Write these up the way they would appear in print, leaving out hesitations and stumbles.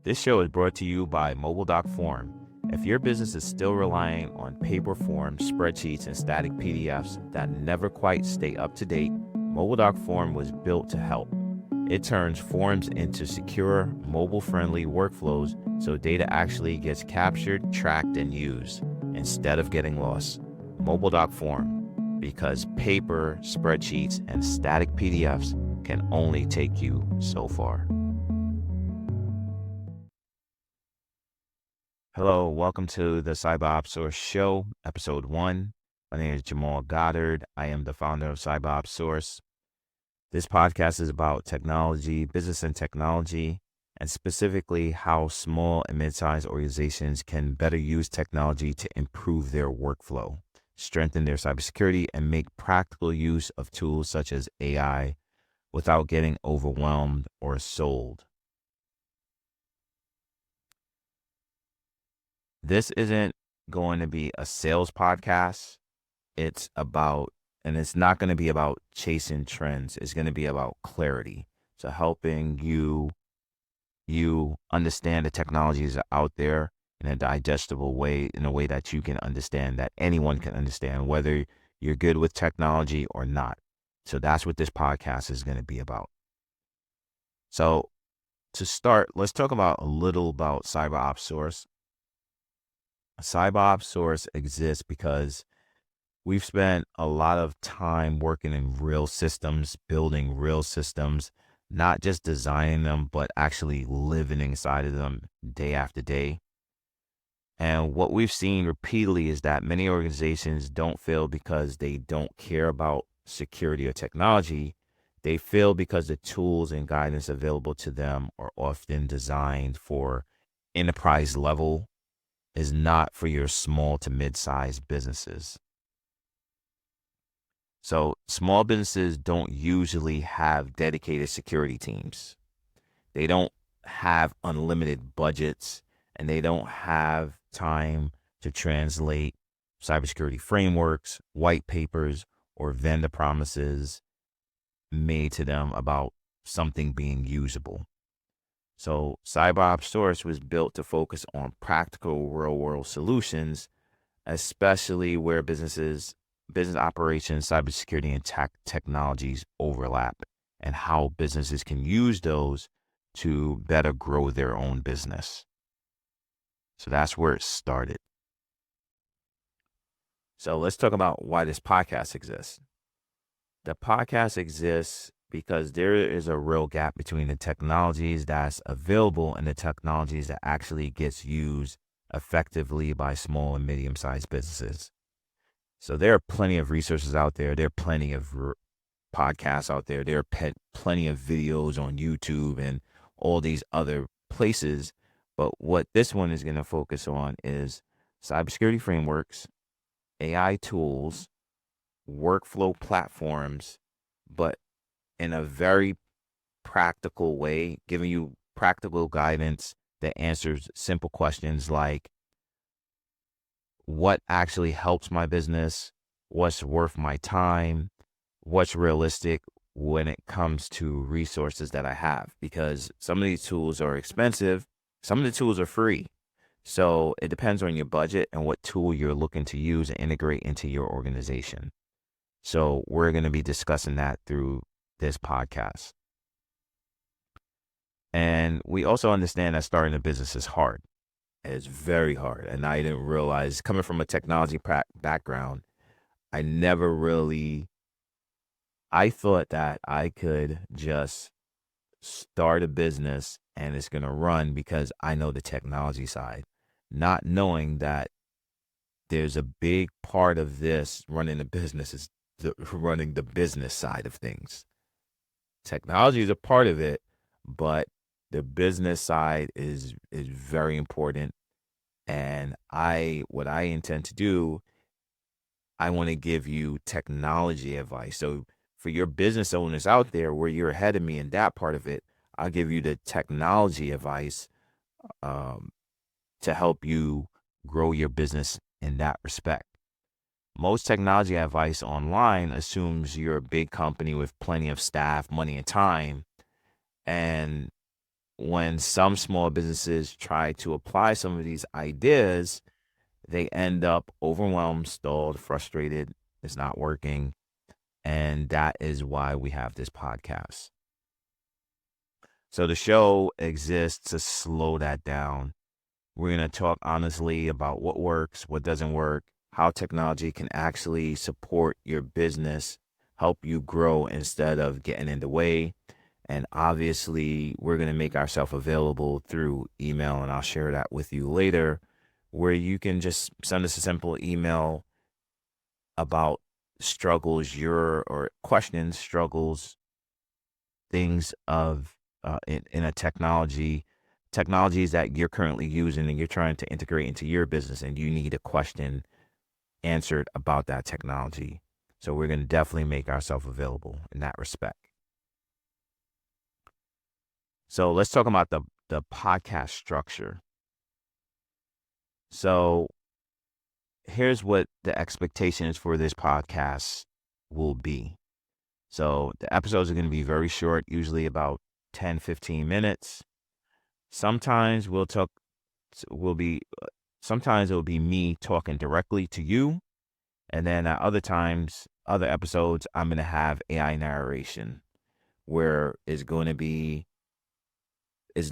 This show is brought to you by Mobile.form. If your business is still relying on paper forms, spreadsheets, and static PDFs that never quite stay up to date, Mobile.form was built to help. It turns forms into secure, mobile-friendly workflows so data actually gets captured, tracked, and used instead of getting lost. Mobile.form, because paper, spreadsheets, and static PDFs can only take you so far. Hello, welcome to the Cyber Ops Source Show, Episode 1. My name is Jamal Goddard. I am the founder of Cyber Ops Source. This podcast is about technology, business and technology, and specifically how small and mid-sized organizations can better use technology to improve their workflow, strengthen their cybersecurity, and make practical use of tools such as AI without getting overwhelmed or sold. This isn't going to be a sales podcast. It's not going to be about chasing trends. It's going to be about clarity. So helping you understand the technologies out there in a digestible way, in a way that you can understand, that anyone can understand, whether you're good with technology or not. So that's what this podcast is going to be about. So to start, let's talk a little about Cyber Ops Source. Cyber Ops Source exists because we've spent a lot of time working in real systems, building real systems, not just designing them, but actually living inside of them day after day. And what we've seen repeatedly is that many organizations don't fail because they don't care about security or technology. They fail because the tools and guidance available to them are often designed for enterprise level, is not for your small to mid-sized businesses. So small businesses don't usually have dedicated security teams. They don't have unlimited budgets, and they don't have time to translate cybersecurity frameworks, white papers, or vendor promises made to them about something being usable. So Cyber Ops Source was built to focus on practical real-world solutions, especially where business operations, cybersecurity, and technologies overlap, and how businesses can use those to better grow their own business. So that's where it started. So let's talk about why this podcast exists. The podcast exists because there is a real gap between the technologies that's available and the technologies that actually gets used effectively by small and medium-sized businesses. So there are plenty of resources out there. There are plenty of podcasts out there. There are plenty of videos on YouTube and all these other places. But what this one is going to focus on is cybersecurity frameworks, AI tools, workflow platforms, but in a very practical way, giving you practical guidance that answers simple questions like, what actually helps my business? What's worth my time? What's realistic when it comes to resources that I have? Because some of these tools are expensive. Some of the tools are free. So it depends on your budget and what tool you're looking to use and integrate into your organization. So we're going to be discussing that through this podcast. And we also understand that starting a business is hard. It's very hard. And I didn't realize, coming from a technology background, I thought that I could just start a business and it's going to run because I know the technology side, not knowing that there's a big part of this running a business is running the business side of things. Technology is a part of it, but the business side is very important. And what I intend to do, I want to give you technology advice. So for your business owners out there where you're ahead of me in that part of it, I'll give you the technology advice to help you grow your business in that respect. Most technology advice online assumes you're a big company with plenty of staff, money, and time. And when some small businesses try to apply some of these ideas, they end up overwhelmed, stalled, frustrated. It's not working. And that is why we have this podcast. So the show exists to slow that down. We're going to talk honestly about what works, what doesn't work, how technology can actually support your business, help you grow instead of getting in the way. And obviously, we're going to make ourselves available through email, and I'll share that with you later, where you can just send us a simple email about struggles, or questions, struggles, things of in a technologies that you're currently using and you're trying to integrate into your business, and you need a question answered about that technology. So we're going to definitely make ourselves available in that respect. So let's talk about the podcast structure. So here's what the expectations for this podcast will be. So the episodes are going to be very short, usually about 10, 15 minutes. Sometimes sometimes it will be me talking directly to you. And then at other episodes, I'm going to have AI narration, where it's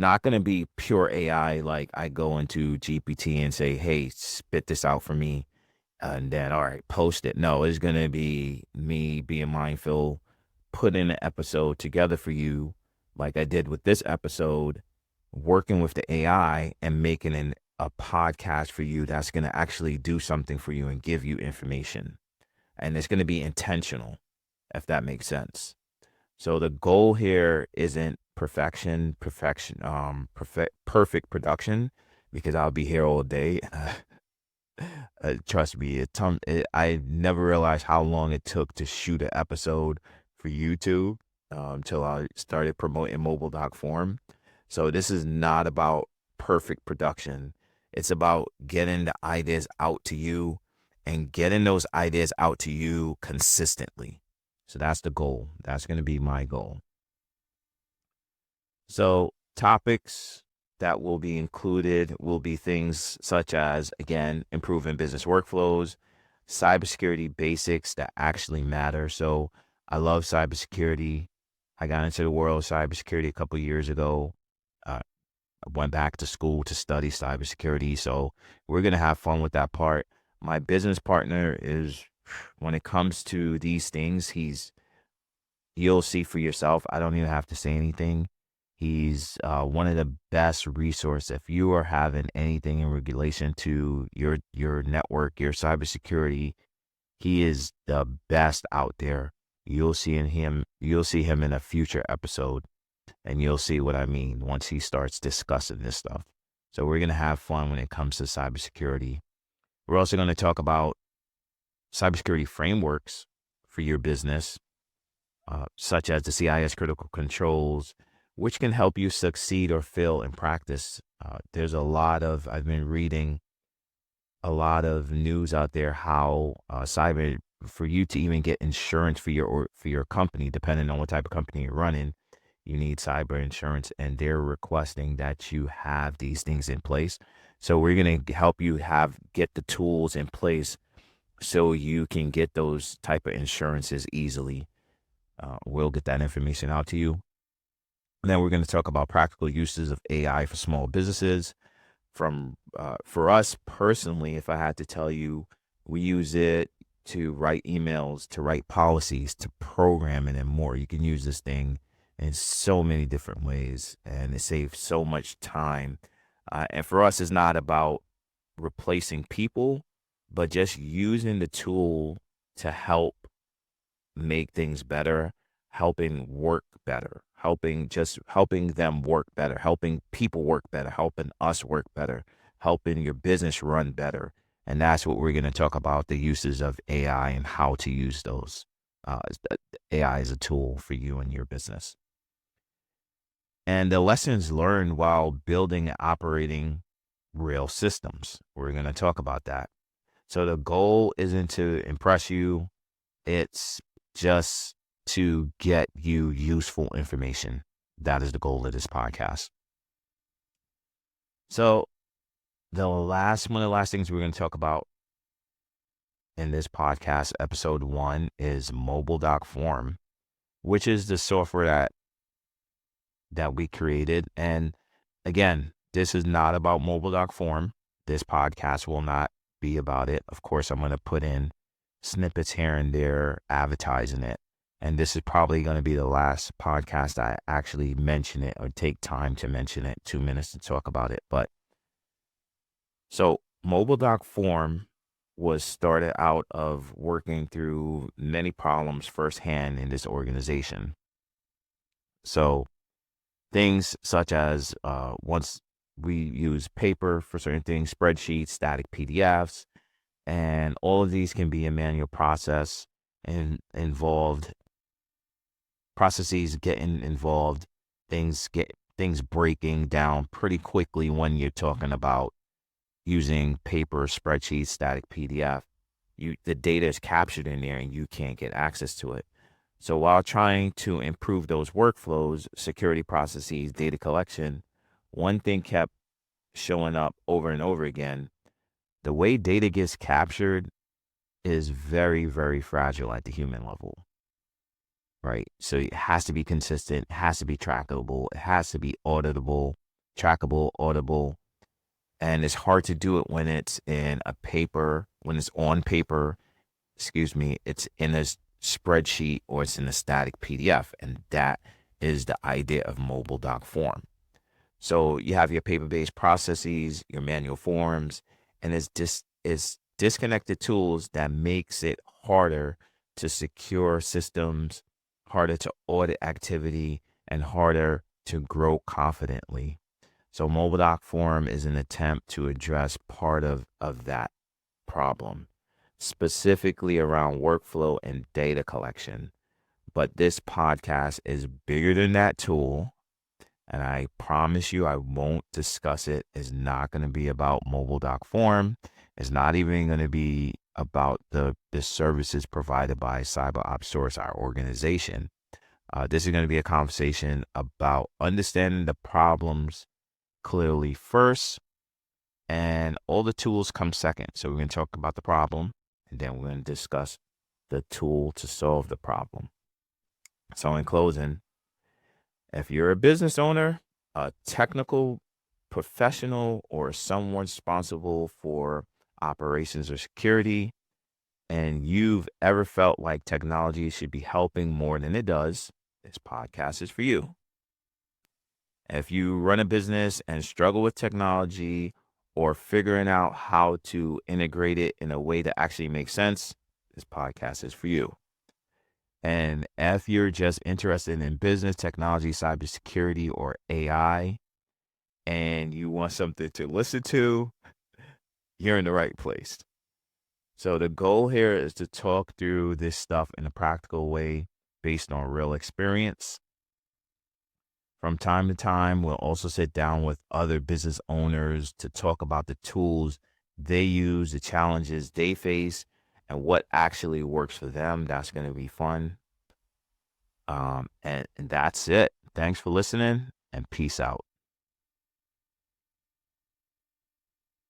not going to be pure AI. Like I go into GPT and say, hey, spit this out for me. And then, all right, post it. No, it's going to be me being mindful, putting an episode together for you, like I did with this episode, working with the AI and making a podcast for you that's going to actually do something for you and give you information. And it's going to be intentional, if that makes sense. So the goal here isn't perfect production, because I'll be here all day. Trust me, I never realized how long it took to shoot an episode for YouTube until I started promoting mobile doc form. So this is not about perfect production. It's about getting the ideas out to you and getting those ideas out to you consistently. So that's the goal. That's going to be my goal. So topics that will be included will be things such as, again, improving business workflows, cybersecurity basics that actually matter. So I love cybersecurity. I got into the world of cybersecurity a couple years ago. I went back to school to study cybersecurity. So we're going to have fun with that part. My business partner is, when it comes to these things, you'll see for yourself. I don't even have to say anything. He's one of the best resources. If you are having anything in relation to your network, your cybersecurity, he is the best out there. You'll see him in a future episode, and you'll see what I mean once he starts discussing this stuff. So we're going to have fun when it comes to cybersecurity. We're also going to talk about cybersecurity frameworks for your business, such as the CIS critical controls, which can help you succeed or fail in practice. I've been reading a lot of news out there how for you to even get insurance for your company, depending on what type of company you're running, you need cyber insurance, and they're requesting that you have these things in place. So we're going to help you get the tools in place so you can get those type of insurances easily. We'll get that information out to you. And then we're going to talk about practical uses of AI for small businesses. For us personally, if I had to tell you, we use it to write emails, to write policies, to program it, and more. You can use this thing in so many different ways, and it saves so much time. And for us, it's not about replacing people, but just using the tool to help make things better, helping work better, helping them work better, helping people work better, helping us work better, helping your business run better. And that's what we're going to talk about, the uses of AI and how to use those. AI is a tool for you and your business. And the lessons learned while building and operating real systems. We're going to talk about that. So the goal isn't to impress you. It's just to get you useful information. That is the goal of this podcast. So one of the last things we're going to talk about in this podcast, episode 1, is Mobile Doc Form, which is the software that we created. And again, this is not about Mobile Doc Form. This podcast will not be about it. Of course, I'm going to put in snippets here and there advertising it. And this is probably going to be the last podcast I actually mention it or take time to mention it, 2 minutes to talk about it. But so Mobile Doc Form was started out of working through many problems firsthand in this organization. So things such as once we use paper for certain things, spreadsheets, static PDFs, and all of these can be a manual process and involved processes getting involved, things breaking down pretty quickly when you're talking about using paper, spreadsheets, static PDF. The data is captured in there and you can't get access to it. So while trying to improve those workflows, security processes, data collection, one thing kept showing up over and over again. The way data gets captured is very, very fragile at the human level, right? So it has to be consistent, it has to be trackable, it has to be auditable, trackable, auditable. And it's hard to do it when it's when it's on paper, it's in a spreadsheet or it's in a static PDF. And that is the idea of Mobile Doc Form. So you have your paper-based processes, your manual forms, and it's disconnected tools that makes it harder to secure systems, harder to audit activity, and harder to grow confidently. So Mobile Doc Form is an attempt to address part of that problem, specifically around workflow and data collection. But this podcast is bigger than that tool. And I promise you, I won't discuss it. It's not going to be about Mobile Doc Form. It's not even going to be about the services provided by Cyber Ops Source, our organization. This is going to be a conversation about understanding the problems clearly first, and all the tools come second. So we're going to talk about the problem, and then we're going to discuss the tool to solve the problem. So in closing, if you're a business owner, a technical professional, or someone responsible for operations or security, and you've ever felt like technology should be helping more than it does, this podcast is for you. If you run a business and struggle with technology or figuring out how to integrate it in a way that actually makes sense, this podcast is for you. And if you're just interested in business, technology, cybersecurity, or AI, and you want something to listen to, you're in the right place. So the goal here is to talk through this stuff in a practical way based on real experience. From time to time, we'll also sit down with other business owners to talk about the tools they use, the challenges they face, and what actually works for them. That's going to be fun. And that's it. Thanks for listening, and peace out.